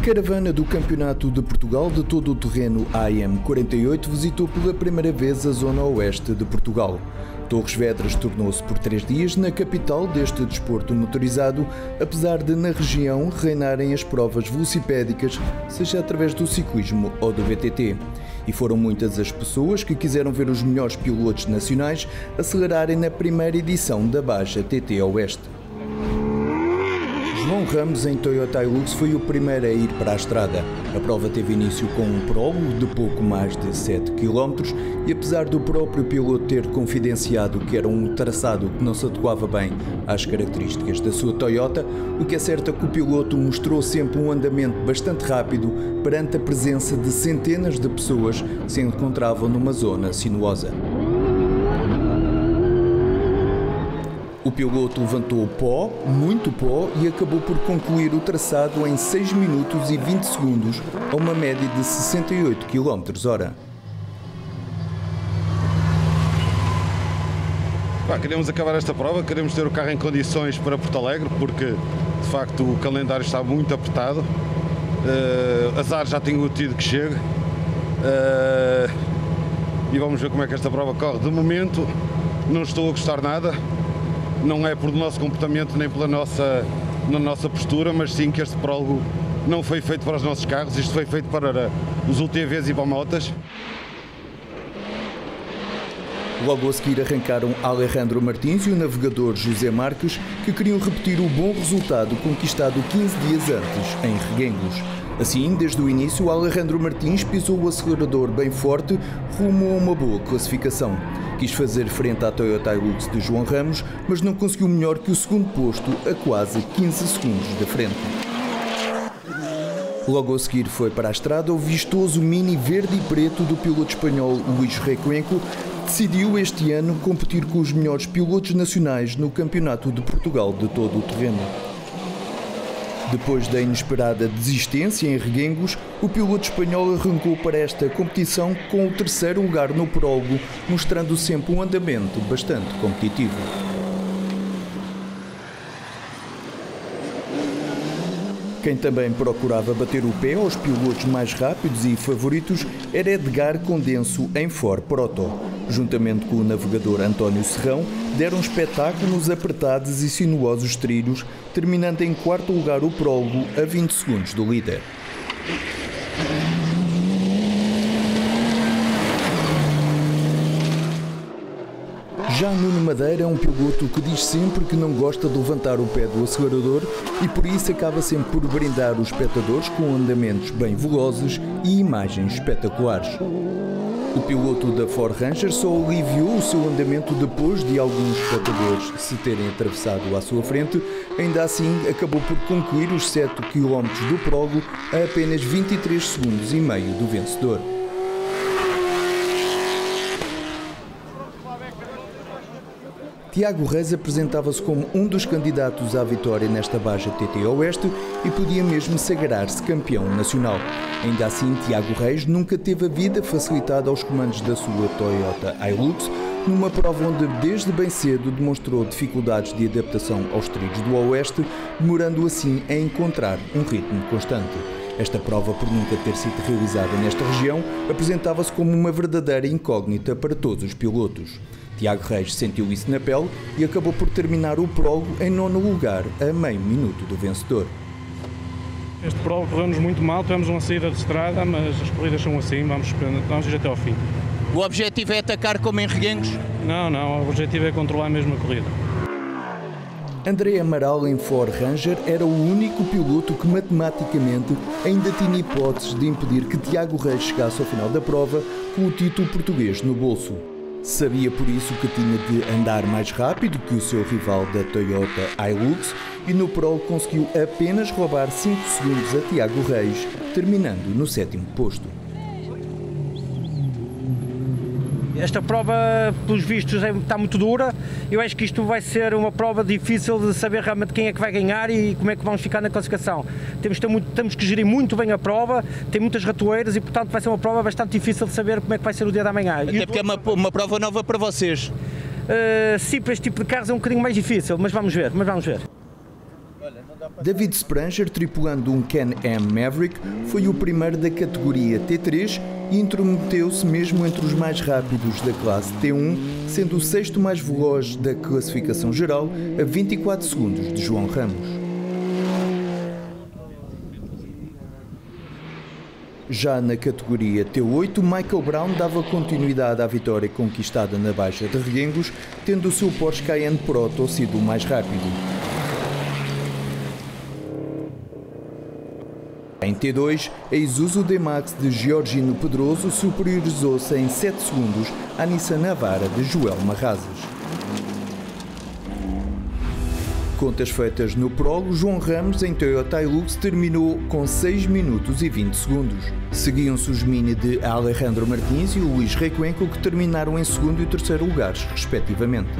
caravana do Campeonato de Portugal de todo o terreno AM48 visitou pela primeira vez a zona oeste de Portugal. Torres Vedras tornou-se por 3 dias na capital deste desporto motorizado, apesar de na região reinarem as provas velocipédicas, seja através do ciclismo ou do VTT. E foram muitas as pessoas que quiseram ver os melhores pilotos nacionais acelerarem na primeira edição da Baixa TT Oeste. João Ramos, em Toyota Hilux, foi o primeiro a ir para a estrada. A prova teve início com um prólogo de pouco mais de 7 km e, apesar do próprio piloto ter confidenciado que era um traçado que não se adequava bem às características da sua Toyota, o que é certo é que o piloto mostrou sempre um andamento bastante rápido perante a presença de centenas de pessoas que se encontravam numa zona sinuosa. O piloto levantou pó, muito pó, e acabou por concluir o traçado em 6 minutos e 20 segundos, a uma média de 68 km/h. Queremos acabar esta prova, queremos ter o carro em condições para Porto Alegre, porque de facto o calendário está muito apertado. Azar já tenho tido que chegue. E vamos ver como é que esta prova corre. De momento não estou a gostar nada. Não é por nosso comportamento nem pela nossa postura, mas sim que este prólogo não foi feito para os nossos carros, isto foi feito para os UTVs e motas. Logo a seguir arrancaram Alejandro Martins e o navegador José Marques, que queriam repetir o bom resultado conquistado 15 dias antes, em Reguengos. Assim, desde o início, Alejandro Martins pisou o acelerador bem forte rumo a uma boa classificação. Quis fazer frente à Toyota Hilux de João Ramos, mas não conseguiu melhor que o segundo posto a quase 15 segundos da frente. Logo a seguir foi para a estrada o vistoso Mini verde e preto do piloto espanhol Luís Recuenco, que decidiu este ano competir com os melhores pilotos nacionais no Campeonato de Portugal de todo o terreno. Depois da inesperada desistência em Reguengos, o piloto espanhol arrancou para esta competição com o 3º lugar no prólogo, mostrando sempre um andamento bastante competitivo. Quem também procurava bater o pé aos pilotos mais rápidos e favoritos era Edgar Condenso em Ford Proto. Juntamente com o navegador António Serrão, deram espetáculo nos apertados e sinuosos trilhos, terminando em 4º lugar o prólogo a 20 segundos do líder. Já Nuno Madeira é um piloto que diz sempre que não gosta de levantar o pé do acelerador e por isso acaba sempre por brindar os espectadores com andamentos bem velozes e imagens espetaculares. O piloto da Ford Ranger só aliviou o seu andamento depois de alguns espectadores se terem atravessado à sua frente, ainda assim acabou por concluir os 7 km do prólogo a apenas 23 segundos e meio do vencedor. Tiago Reis apresentava-se como um dos candidatos à vitória nesta Baixa TT Oeste e podia mesmo sagrar-se campeão nacional. Ainda assim, Tiago Reis nunca teve a vida facilitada aos comandos da sua Toyota Hilux, numa prova onde desde bem cedo demonstrou dificuldades de adaptação aos trilhos do Oeste, demorando assim a encontrar um ritmo constante. Esta prova, por nunca ter sido realizada nesta região, apresentava-se como uma verdadeira incógnita para todos os pilotos. Tiago Reis sentiu isso na pele e acabou por terminar o prólogo em 9º lugar, a meio minuto do vencedor. Este prólogo correu-nos muito mal, tivemos uma saída de estrada, mas as corridas são assim, vamos ir até ao fim. O objetivo é atacar como em Reguengos? Não, o objetivo é controlar mesmo a corrida. André Amaral em Ford Ranger era o único piloto que matematicamente ainda tinha hipóteses de impedir que Tiago Reis chegasse ao final da prova com o título português no bolso. Sabia por isso que tinha de andar mais rápido que o seu rival da Toyota Hilux e no prólogo conseguiu apenas roubar 5 segundos a Tiago Reis, terminando no 7º posto. Esta prova, pelos vistos, está muito dura. Eu acho que isto vai ser uma prova difícil de saber realmente quem é que vai ganhar e como é que vamos ficar na classificação. Temos que gerir muito bem a prova, tem muitas ratoeiras e, portanto, vai ser uma prova bastante difícil de saber como é que vai ser o dia da manhã. Até porque é uma prova nova para vocês. Sim, para este tipo de carros é um bocadinho mais difícil, mas vamos ver. David Spranger, tripulando um Can-Am Maverick, foi o primeiro da categoria T3 e intrometeu-se mesmo entre os mais rápidos da classe T1, sendo o sexto mais veloz da classificação geral, a 24 segundos de João Ramos. Já na categoria T8, Michael Brown dava continuidade à vitória conquistada na Baixa de Reguengos, tendo o seu Porsche Cayenne Proto sido o mais rápido. Em T2, a Isuzu D-Max de Georgino Pedroso superiorizou-se em 7 segundos à Nissan Navara de Joel Marrazes. Contas feitas no prólogo, João Ramos em Toyota Hilux terminou com 6 minutos e 20 segundos. Seguiam-se os Mini de Alejandro Martins e o Luís Recuenco, que terminaram em segundo e terceiro lugares, respectivamente.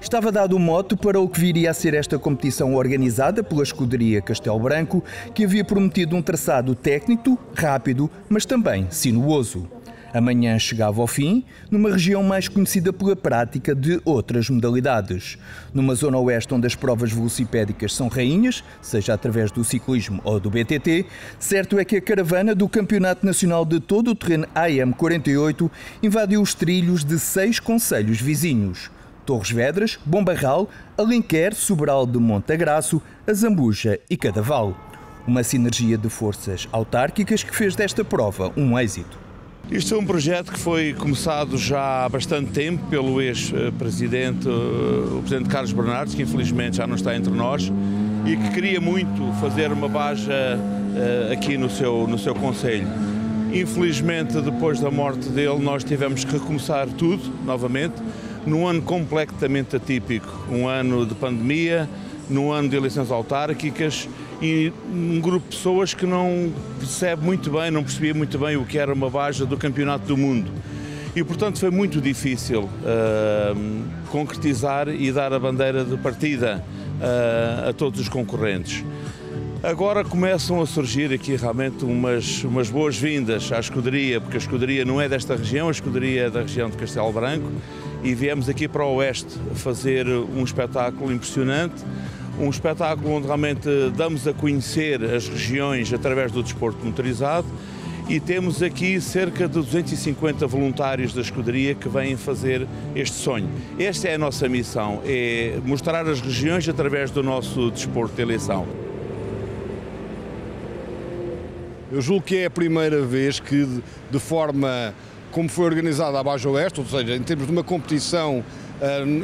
Estava dado o mote para o que viria a ser esta competição organizada pela escuderia Castelo Branco, que havia prometido um traçado técnico, rápido, mas também sinuoso. Amanhã chegava ao fim, numa região mais conhecida pela prática de outras modalidades. Numa zona oeste onde as provas velocipédicas são rainhas, seja através do ciclismo ou do BTT, certo é que a caravana do Campeonato Nacional de Todo o Terreno AM48 invadiu os trilhos de 6 concelhos vizinhos: Torres Vedras, Bom Barral, Alenquer, Sobral de Montagraço, Azambuja e Cadaval. Uma sinergia de forças autárquicas que fez desta prova um êxito. Isto é um projeto que foi começado já há bastante tempo pelo ex-presidente, o presidente Carlos Bernardes, que infelizmente já não está entre nós, e que queria muito fazer uma baja aqui no seu concelho. Infelizmente, depois da morte dele, nós tivemos que recomeçar tudo novamente, num ano completamente atípico, um ano de pandemia, num ano de eleições autárquicas, e um grupo de pessoas que não percebia muito bem o que era uma baja do Campeonato do Mundo. E, portanto, foi muito difícil concretizar e dar a bandeira de partida a todos os concorrentes. Agora começam a surgir aqui realmente umas boas-vindas à escuderia, porque a escuderia não é desta região, a escuderia é da região de Castelo Branco, e viemos aqui para o oeste fazer um espetáculo impressionante, um espetáculo onde realmente damos a conhecer as regiões através do desporto motorizado, e temos aqui cerca de 250 voluntários da escuderia que vêm fazer este sonho. Esta é a nossa missão, é mostrar as regiões através do nosso desporto de eleição. Eu julgo que é a primeira vez que, de forma como foi organizada a Baixa Oeste, ou seja, em termos de uma competição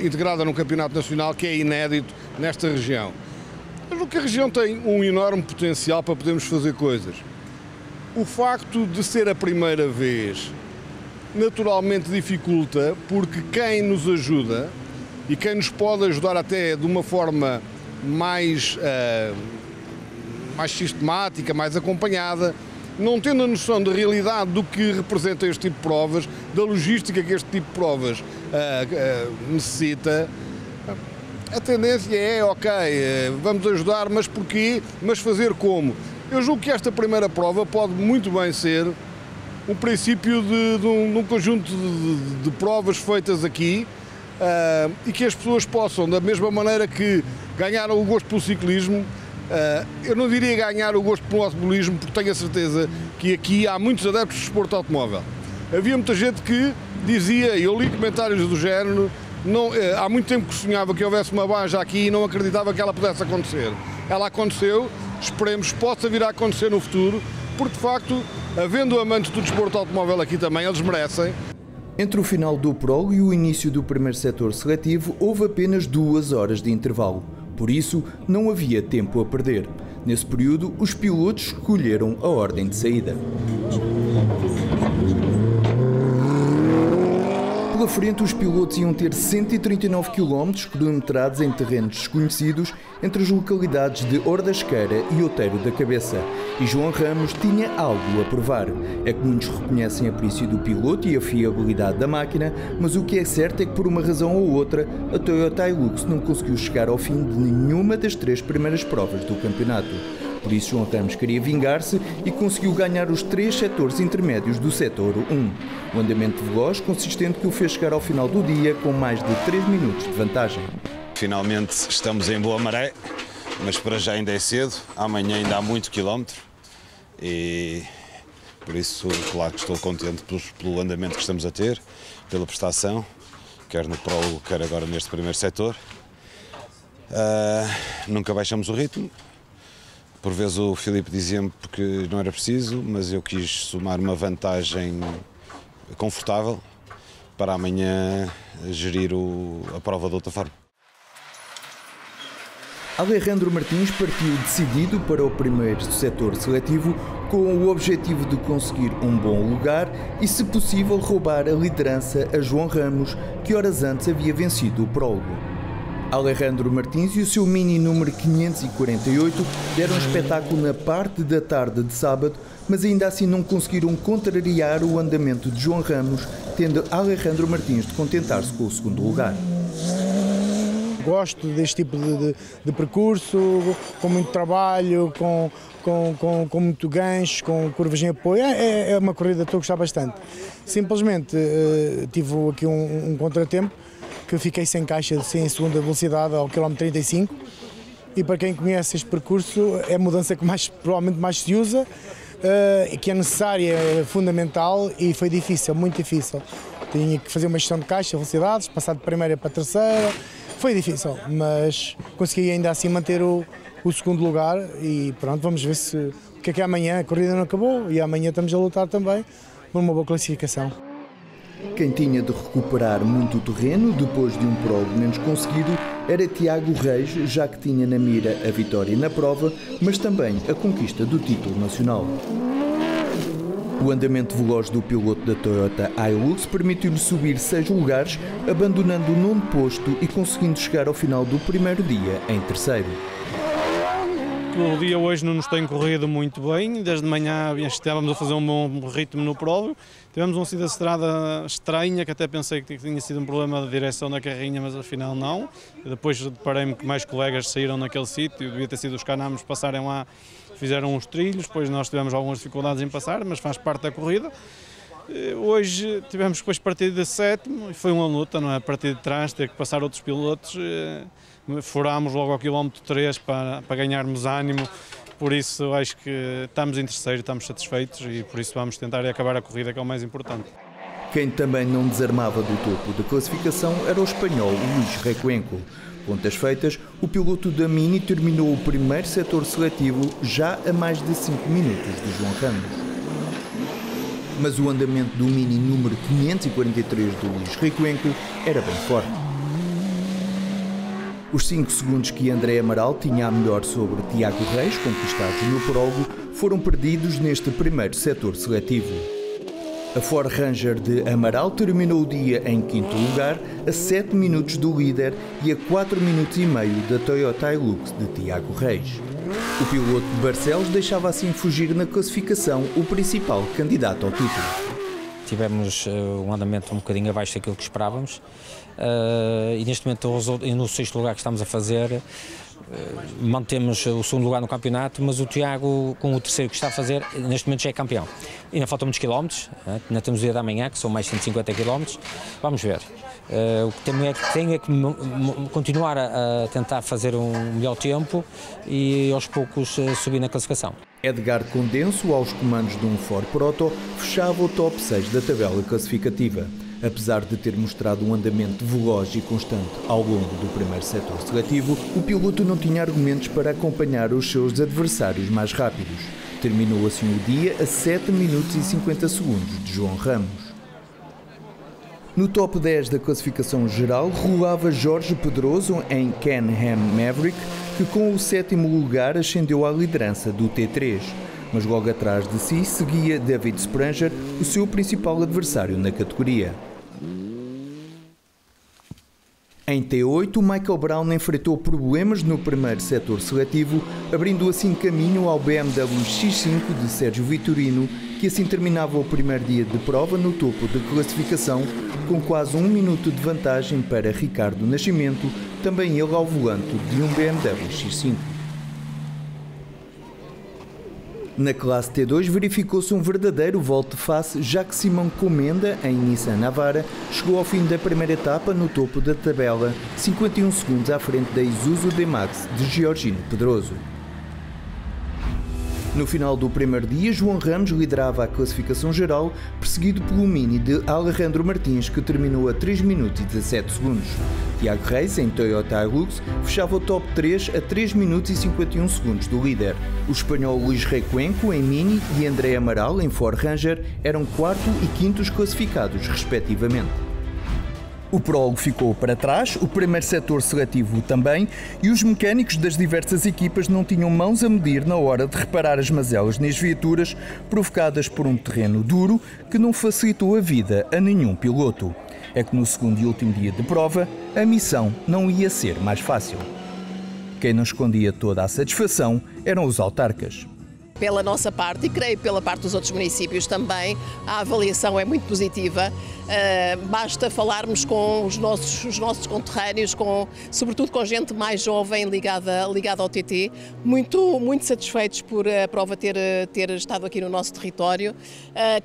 integrada num campeonato nacional, que é inédito nesta região. Eu julgo que a região tem um enorme potencial para podermos fazer coisas. O facto de ser a primeira vez naturalmente dificulta, porque quem nos ajuda e quem nos pode ajudar até de uma forma mais sistemática, mais acompanhada, não tendo a noção da realidade do que representa este tipo de provas, da logística que este tipo de provas necessita, a tendência é, ok, vamos ajudar, mas porquê? Mas fazer como? Eu julgo que esta primeira prova pode muito bem ser um princípio de um conjunto de provas feitas aqui, e que as pessoas possam, da mesma maneira que ganharam o gosto pelo ciclismo, eu não diria ganhar o gosto pelo automobilismo, porque tenho a certeza que aqui há muitos adeptos do desporto automóvel. Havia muita gente que dizia, eu li comentários do género, há muito tempo que sonhava que houvesse uma baja aqui e não acreditava que ela pudesse acontecer. Ela aconteceu, esperemos que possa vir a acontecer no futuro, porque de facto, havendo amantes do desporto automóvel aqui também, eles merecem. Entre o final do prólogo e o início do primeiro setor seletivo, houve apenas 2 horas de intervalo. Por isso, não havia tempo a perder. Nesse período, os pilotos escolheram a ordem de saída. Pela frente, os pilotos iam ter 139 km cronometrados em terrenos desconhecidos entre as localidades de Ordasqueira e Outeiro da Cabeça. E João Ramos tinha algo a provar. É que muitos reconhecem a perícia do piloto e a fiabilidade da máquina, mas o que é certo é que, por uma razão ou outra, a Toyota Hilux não conseguiu chegar ao fim de nenhuma das 3 primeiras provas do campeonato. Por isso, João Ramos queria vingar-se e conseguiu ganhar os 3 setores intermédios do setor 1. Um andamento veloz consistente que o fez chegar ao final do dia com mais de 3 minutos de vantagem. Finalmente estamos em boa maré, mas para já ainda é cedo, amanhã ainda há muito quilómetro e por isso, claro que estou contente pelo andamento que estamos a ter, pela prestação, quer no prólogo, quer agora neste primeiro setor. Nunca baixamos o ritmo, por vezes o Filipe dizia-me porque não era preciso, mas eu quis somar uma vantagem confortável para amanhã gerir a prova de outra forma. Alejandro Martins partiu decidido para o primeiro setor seletivo com o objetivo de conseguir um bom lugar e, se possível, roubar a liderança a João Ramos, que horas antes havia vencido o prólogo. Alejandro Martins e o seu Mini número 548 deram um espetáculo na parte da tarde de sábado, mas ainda assim não conseguiram contrariar o andamento de João Ramos, tendo Alejandro Martins de contentar-se com o segundo lugar. Gosto deste tipo de percurso, com muito trabalho, com muito gancho, com curvas em apoio. É uma corrida que estou a gostar bastante. Simplesmente tive aqui um contratempo, que eu fiquei sem caixa, sem segunda velocidade ao quilómetro 35. E para quem conhece este percurso, é a mudança que provavelmente mais se usa, que é necessária, é fundamental e foi difícil, muito difícil. Tinha que fazer uma gestão de caixa, velocidades, passar de primeira para terceira. Foi difícil, mas consegui ainda assim manter o segundo lugar e pronto, vamos ver o que é amanhã. A corrida não acabou e amanhã estamos a lutar também por uma boa classificação. Quem tinha de recuperar muito terreno depois de um prólogo menos conseguido era Tiago Reis, já que tinha na mira a vitória na prova, mas também a conquista do título nacional. O andamento veloz do piloto da Toyota Hilux permitiu-lhe subir 6 lugares, abandonando o 9º posto e conseguindo chegar ao final do primeiro dia em terceiro. O dia hoje não nos tem corrido muito bem, desde manhã estávamos a fazer um bom ritmo no prólogo. Tivemos um sítio de estrada estranha, que até pensei que tinha sido um problema de direção da carrinha, mas afinal não. Depois deparei-me que mais colegas saíram naquele sítio, devia ter sido os Canamos passarem lá, fizeram os trilhos, depois nós tivemos algumas dificuldades em passar, mas faz parte da corrida. Hoje tivemos depois partir de sétimo e foi uma luta, não é? A partir de trás, ter que passar outros pilotos, furámos logo ao quilómetro 3 para ganharmos ânimo, por isso acho que estamos em terceiro, estamos satisfeitos e por isso vamos tentar acabar a corrida, que é o mais importante. Quem também não desarmava do topo da classificação era o espanhol Luís Recuenco. Contas feitas, o piloto da Mini terminou o primeiro setor seletivo já a mais de 5 minutos de João Ramos. Mas o andamento do Mini número 543 do Luís Recuenco era bem forte. Os 5 segundos que André Amaral tinha a melhor sobre Tiago Reis, conquistados no prólogo, foram perdidos neste primeiro setor seletivo. A Ford Ranger de Amaral terminou o dia em 5º lugar, a 7 minutos do líder e a 4 minutos e meio da Toyota Hilux de Tiago Reis. O piloto de Barcelos deixava assim fugir na classificação o principal candidato ao título. Tivemos um andamento um bocadinho abaixo daquilo que esperávamos e neste momento no 6º lugar que estamos a fazer mantemos o 2º lugar no campeonato, mas o Tiago com o 3º que está a fazer neste momento já é campeão. Ainda faltam muitos quilómetros, ainda temos o dia da manhã que são mais 150 quilómetros, vamos ver. O que tenho é que continuar a tentar fazer um melhor tempo e aos poucos subir na classificação. Edgar Condenso, aos comandos de um Ford Proto, fechava o top 6 da tabela classificativa. Apesar de ter mostrado um andamento veloz e constante ao longo do primeiro setor seletivo, o piloto não tinha argumentos para acompanhar os seus adversários mais rápidos. Terminou assim o dia a 7 minutos e 50 segundos de João Ramos. No top 10 da classificação geral, rolava Jorge Pedroso em Can-Am Maverick, que com o 7º lugar ascendeu à liderança do T3. Mas logo atrás de si seguia David Spranger, o seu principal adversário na categoria. Em T8, Michael Brown enfrentou problemas no primeiro setor seletivo, abrindo assim caminho ao BMW X5 de Sérgio Vitorino, que assim terminava o primeiro dia de prova no topo da classificação, com quase 1 minuto de vantagem para Ricardo Nascimento, também ele ao volante de um BMW X5. Na classe T2 verificou-se um verdadeiro volte-face, já que Simão Comenda, em Nissan Navara, chegou ao fim da primeira etapa no topo da tabela, 51 segundos à frente da Isuzu D-Max de Georgino Pedroso. No final do primeiro dia, João Ramos liderava a classificação geral, perseguido pelo Mini de Alejandro Martins, que terminou a 3 minutos e 17 segundos. Tiago Reis, em Toyota Hilux, fechava o top 3 a 3 minutos e 51 segundos do líder. O espanhol Luís Recuenco, em Mini, e André Amaral, em Ford Ranger, eram quarto e quintos classificados, respectivamente. O prólogo ficou para trás, o primeiro setor seletivo também, e os mecânicos das diversas equipas não tinham mãos a medir na hora de reparar as mazelas nas viaturas provocadas por um terreno duro que não facilitou a vida a nenhum piloto. É que no segundo e último dia de prova, a missão não ia ser mais fácil. Quem não escondia toda a satisfação eram os autarcas. Pela nossa parte, e creio pela parte dos outros municípios também, a avaliação é muito positiva. Basta falarmos com os nossos conterrâneos, sobretudo com gente mais jovem ligada ao TT, muito satisfeitos por a prova ter estado aqui no nosso território.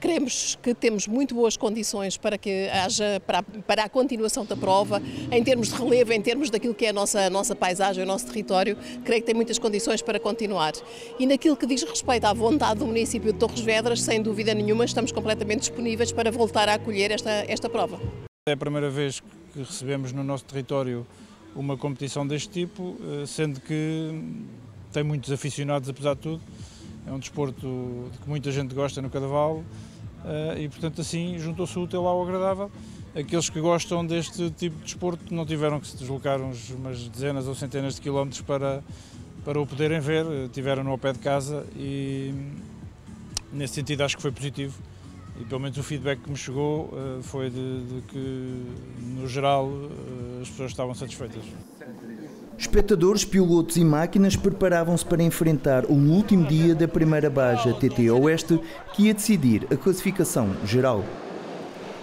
Creemos que temos muito boas condições para que haja para a continuação da prova, em termos de relevo, em termos daquilo que é a nossa paisagem, o nosso território. Creio que tem muitas condições para continuar. E naquilo que diz respeito à vontade do município de Torres Vedras, sem dúvida nenhuma, estamos completamente disponíveis para voltar a acolher esta prova. É a primeira vez que recebemos no nosso território uma competição deste tipo, sendo que tem muitos aficionados, apesar de tudo. É um desporto de que muita gente gosta no Cadaval e, portanto, assim juntou-se o útil ao agradável. Aqueles que gostam deste tipo de desporto não tiveram que se deslocar umas dezenas ou centenas de quilómetros para o poderem ver, tiveram-no ao pé de casa e, nesse sentido, acho que foi positivo. E pelo menos o feedback que me chegou foi de que, no geral, as pessoas estavam satisfeitas. Espectadores, pilotos e máquinas preparavam-se para enfrentar o último dia da primeira Baja TT Oeste, que ia decidir a classificação geral.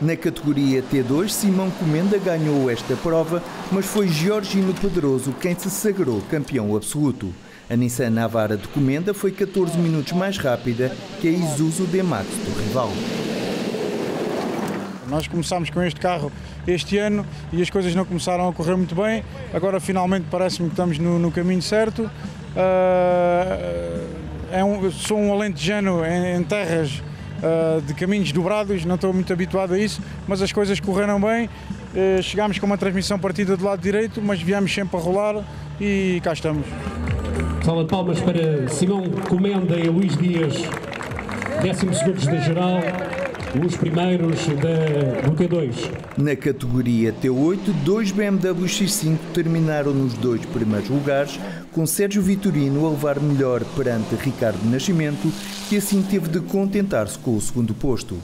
Na categoria T2, Simão Comenda ganhou esta prova, mas foi Georgino Pedroso quem se sagrou campeão absoluto. A Nissan Navara de Comenda foi 14 minutos mais rápida que a Isuzu D-Max do rival. Nós começámos com este carro este ano e as coisas não começaram a correr muito bem. Agora finalmente parece-me que estamos no caminho certo. Sou um alentejano em terras de caminhos dobrados, não estou muito habituado a isso, mas as coisas correram bem. Chegámos com uma transmissão partida do lado direito, mas viemos sempre a rolar e cá estamos. Salva de palmas para Simão Comenda e Luís Dias, 12º da geral, os primeiros do T2. Na categoria T8, 2 BMW X5 terminaram nos 2 primeiros lugares, com Sérgio Vitorino a levar melhor perante Ricardo Nascimento, que assim teve de contentar-se com o segundo posto.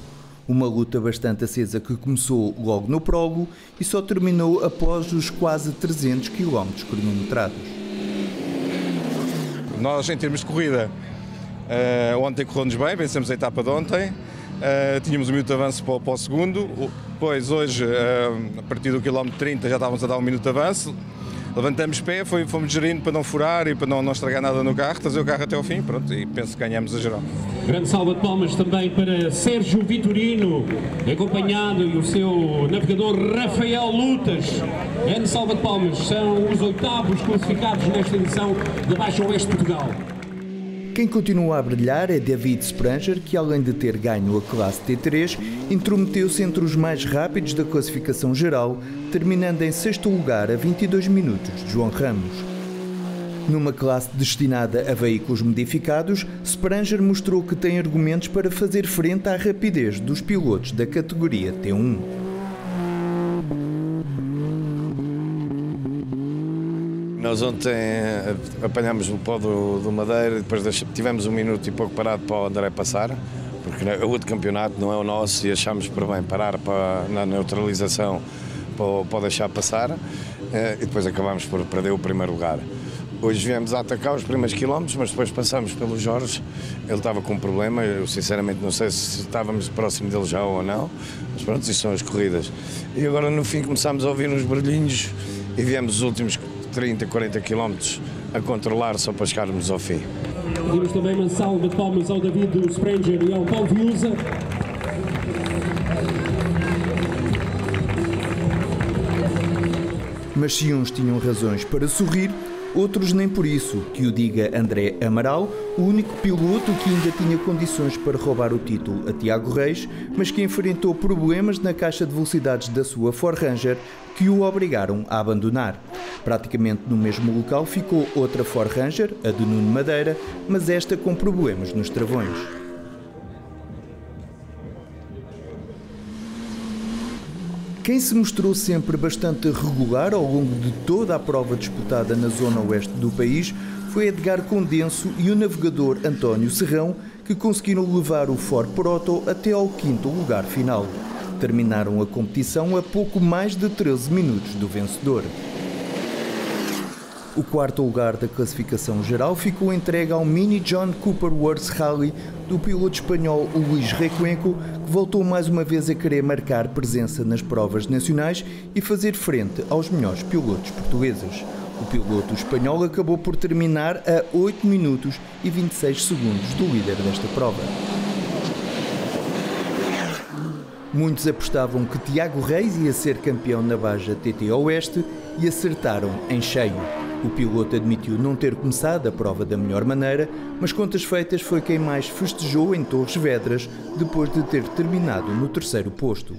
Uma luta bastante acesa que começou logo no prólogo e só terminou após os quase 300 km cronometrados. Nós, em termos de corrida, ontem correu-nos bem, vencemos a etapa de ontem, tínhamos um minuto de avanço para o segundo, depois hoje, a partir do quilómetro 30, já estávamos a dar um minuto de avanço, levantamos pé, fomos gerindo para não furar e para não estragar nada no carro, trazer o carro até ao fim, pronto, e penso que ganhamos a geral. Grande salva de palmas também para Sérgio Vitorino, acompanhado e o seu navegador Rafael Lutas. Grande salva de palmas, são os 8º classificados nesta edição da Baixa Oeste de Portugal. Quem continua a brilhar é David Spranger, que além de ter ganho a classe T3, intrometeu-se entre os mais rápidos da classificação geral, terminando em 6º lugar a 22 minutos de João Ramos. Numa classe destinada a veículos modificados, Spranger mostrou que tem argumentos para fazer frente à rapidez dos pilotos da categoria T1. Nós ontem apanhámos o pó do Madeira, depois tivemos um minuto e pouco parado para o André passar, porque o outro campeonato não é o nosso e achámos por bem parar na neutralização para o deixar passar e depois acabámos por perder o primeiro lugar. Hoje viemos a atacar os primeiros quilómetros, mas depois passamos pelo Jorge, ele estava com um problema, eu sinceramente não sei se estávamos próximo dele já ou não, mas pronto, isso são as corridas. E agora no fim começámos a ouvir uns barulhinhos e viemos os últimos 30, 40 quilómetros a controlar só para chegarmos ao fim. Pedimos também uma salva de palmas ao David Sprenger e ao Paulo Viusa. Mas se uns tinham razões para sorrir, outros nem por isso, que o diga André Amaral, o único piloto que ainda tinha condições para roubar o título a Tiago Reis, mas que enfrentou problemas na caixa de velocidades da sua Ford Ranger que o obrigaram a abandonar. Praticamente no mesmo local ficou outra Ford Ranger, a de Nuno Madeira, mas esta com problemas nos travões. Quem se mostrou sempre bastante regular ao longo de toda a prova disputada na zona oeste do país foi Edgar Condenso e o navegador António Serrão, que conseguiram levar o Ford Proto até ao 5º lugar final. Terminaram a competição a pouco mais de 13 minutos do vencedor. O 4º lugar da classificação geral ficou entregue ao Mini John Cooperworth Rally do piloto espanhol Luís Recuenco, que voltou mais uma vez a querer marcar presença nas provas nacionais e fazer frente aos melhores pilotos portugueses. O piloto espanhol acabou por terminar a 8 minutos e 26 segundos do líder desta prova. Muitos apostavam que Tiago Reis ia ser campeão na Baja TT Oeste e acertaram em cheio. O piloto admitiu não ter começado a prova da melhor maneira, mas contas feitas foi quem mais festejou em Torres Vedras depois de ter terminado no 3º posto.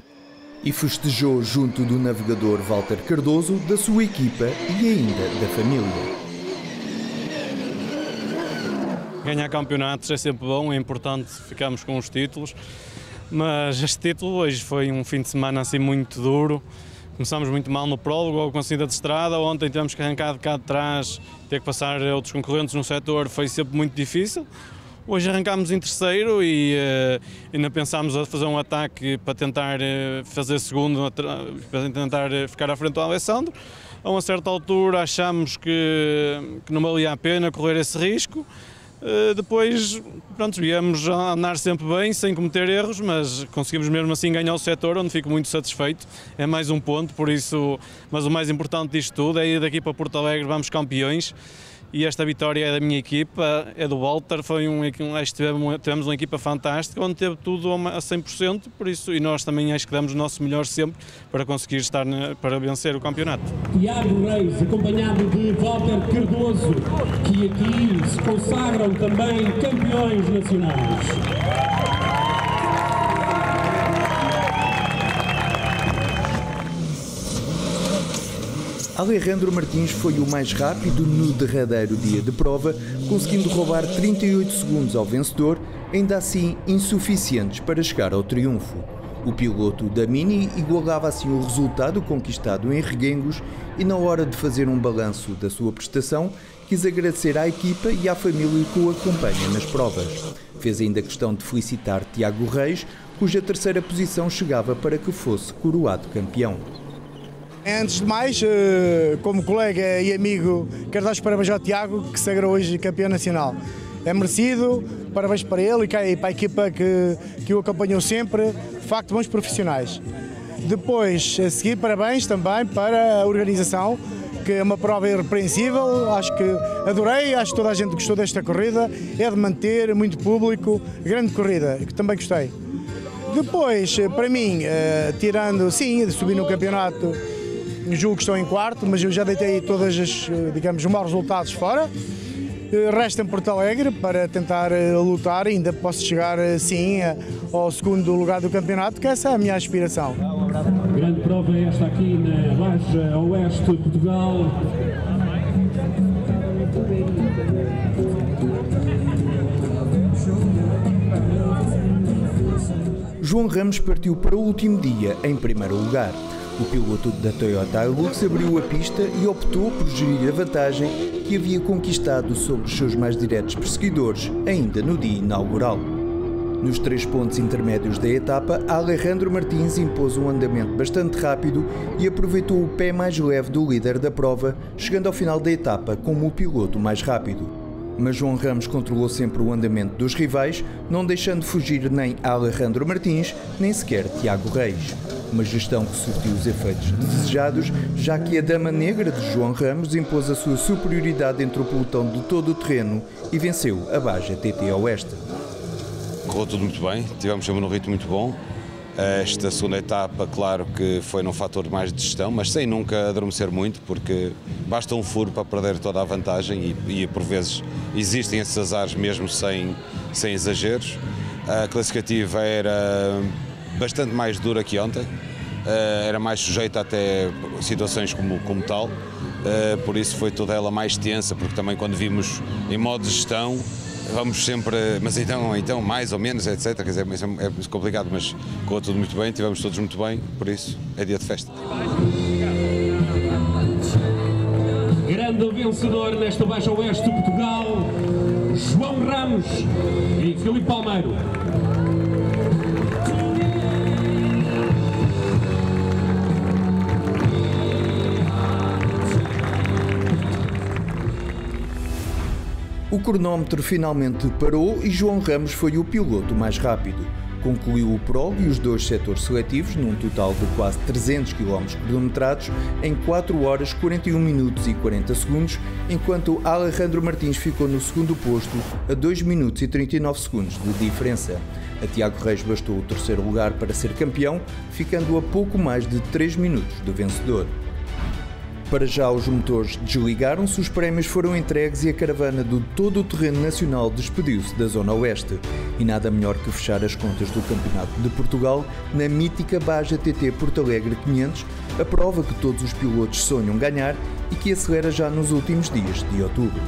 E festejou junto do navegador Walter Cardoso, da sua equipa e ainda da família. Ganhar campeonatos é sempre bom, é importante ficarmos com os títulos, mas este título hoje foi um fim de semana assim muito duro. Começámos muito mal no prólogo, com a saída de estrada. Ontem tivemos que arrancar de cá de trás, ter que passar outros concorrentes no setor, foi sempre muito difícil. Hoje arrancámos em 3º e ainda pensámos a fazer um ataque para tentar fazer segundo, para tentar ficar à frente do Alessandro. A uma certa altura achámos que não valia a pena correr esse risco. Depois, pronto, viemos a andar sempre bem, sem cometer erros, mas conseguimos mesmo assim ganhar o setor, onde fico muito satisfeito. É mais um ponto, por isso, mas o mais importante disto tudo é ir daqui para Porto Alegre, vamos campeões. E esta vitória é da minha equipa, é do Walter, acho que tivemos uma equipa fantástica, onde teve tudo a 100%, por isso, e nós também acho que damos o nosso melhor sempre para conseguir estar para vencer o campeonato. Tiago Reis, acompanhado de Walter Cardoso, que aqui se consagram também campeões nacionais. Alejandro Martins foi o mais rápido no derradeiro dia de prova, conseguindo roubar 38 segundos ao vencedor, ainda assim insuficientes para chegar ao triunfo. O piloto da Mini igualava assim o resultado conquistado em Reguengos e, na hora de fazer um balanço da sua prestação, quis agradecer à equipa e à família que o acompanha nas provas. Fez ainda questão de felicitar Tiago Reis, cuja 3ª posição chegava para que fosse coroado campeão. Antes de mais, como colega e amigo, quero dar os parabéns ao Tiago, que se sagrou hoje campeão nacional. É merecido, parabéns para ele e para a equipa que o acompanhou sempre, de facto bons profissionais. Depois, a seguir, parabéns também para a organização, que é uma prova irrepreensível, acho que adorei, acho que toda a gente gostou desta corrida, é de manter, muito público, grande corrida, que também gostei. Depois, para mim, tirando, sim, de subir no campeonato, julgo que estou em 4º, mas eu já deitei todas as, digamos, os maus resultados fora. Resta em Porto Alegre para tentar lutar, ainda posso chegar, sim, ao 2º lugar do campeonato, que essa é a minha aspiração. Grande prova esta aqui na Baja Oeste de Portugal. João Ramos partiu para o último dia em 1º lugar. O piloto da Toyota Hilux abriu a pista e optou por gerir a vantagem que havia conquistado sobre os seus mais diretos perseguidores ainda no dia inaugural. Nos 3 pontos intermédios da etapa, Alejandro Martins impôs um andamento bastante rápido e aproveitou o pé mais leve do líder da prova, chegando ao final da etapa como o piloto mais rápido. Mas João Ramos controlou sempre o andamento dos rivais, não deixando fugir nem Alejandro Martins, nem sequer Tiago Reis. Uma gestão que surtiu os efeitos desejados, já que a Dama Negra de João Ramos impôs a sua superioridade entre o pelotão de todo o terreno e venceu a Baja TT Oeste. Correu tudo muito bem, tivemos sempre num ritmo muito bom. Esta segunda etapa, claro que foi num fator mais de gestão, mas sem nunca adormecer muito, porque basta um furo para perder toda a vantagem e por vezes existem esses azares mesmo sem exageros. A classificativa era bastante mais dura que ontem, era mais sujeita até situações como tal, por isso foi toda ela mais tensa, porque também quando vimos em modo de gestão, vamos sempre, mas então mais ou menos, etc. Quer dizer, é complicado, mas correu tudo muito bem, tivemos todos muito bem, por isso é dia de festa. Grande vencedor nesta Baixa Oeste de Portugal, João Ramos e Filipe Palmeiro. O cronómetro finalmente parou e João Ramos foi o piloto mais rápido. Concluiu o prólogo e os 2 setores seletivos, num total de quase 300 km cronometrados, em 4 horas 41 minutos e 40 segundos, enquanto Alejandro Martins ficou no segundo posto a 2 minutos e 39 segundos de diferença. A Tiago Reis bastou o terceiro lugar para ser campeão, ficando a pouco mais de 3 minutos do vencedor. Para já os motores desligaram-se, os prémios foram entregues e a caravana do todo o terreno nacional despediu-se da Zona Oeste. E nada melhor que fechar as contas do Campeonato de Portugal na mítica Baja TT Porto Alegre 500, a prova que todos os pilotos sonham ganhar e que acelera já nos últimos dias de outubro.